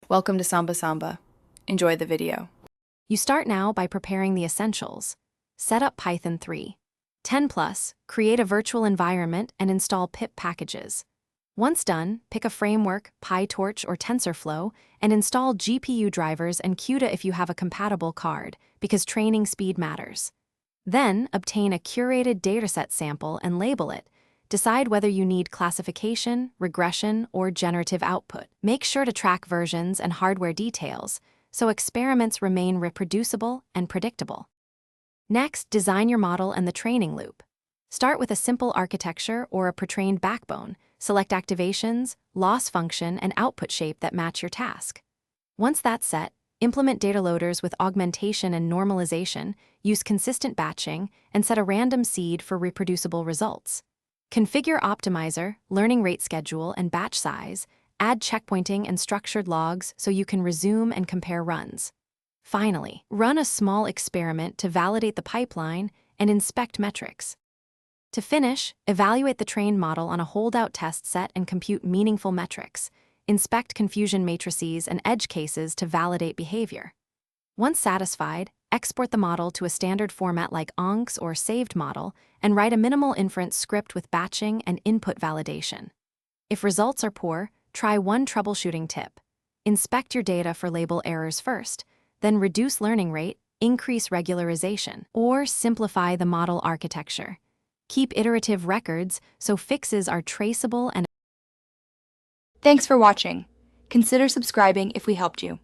Welcome to Samba Samba. Enjoy the video. You start now by preparing the essentials. Set up Python 3. 10+, create a virtual environment and install pip packages. Once done, pick a framework, PyTorch or TensorFlow, and install GPU drivers and CUDA if you have a compatible card, because training speed matters. Then, obtain a curated dataset sample and label it. Decide whether you need classification, regression, or generative output. Make sure to track versions and hardware details, so experiments remain reproducible and predictable. Next, design your model and the training loop. Start with a simple architecture or a pre-trained backbone. Select activations, loss function, and output shape that match your task. Once that's set, implement data loaders with augmentation and normalization, use consistent batching, and set a random seed for reproducible results. Configure optimizer, learning rate schedule, and batch size. Add checkpointing and structured logs so you can resume and compare runs. Finally, run a small experiment to validate the pipeline and inspect metrics. To finish, evaluate the trained model on a holdout test set and compute meaningful metrics. Inspect confusion matrices and edge cases to validate behavior. Once satisfied, export the model to a standard format like ONCS or saved model and write a minimal inference script with batching and input validation. If results are poor, try one troubleshooting tip. Inspect your data for label errors first, then reduce learning rate, increase regularization, or simplify the model architecture. Keep iterative records so fixes are traceable and... Thanks for watching. Consider subscribing if we helped you.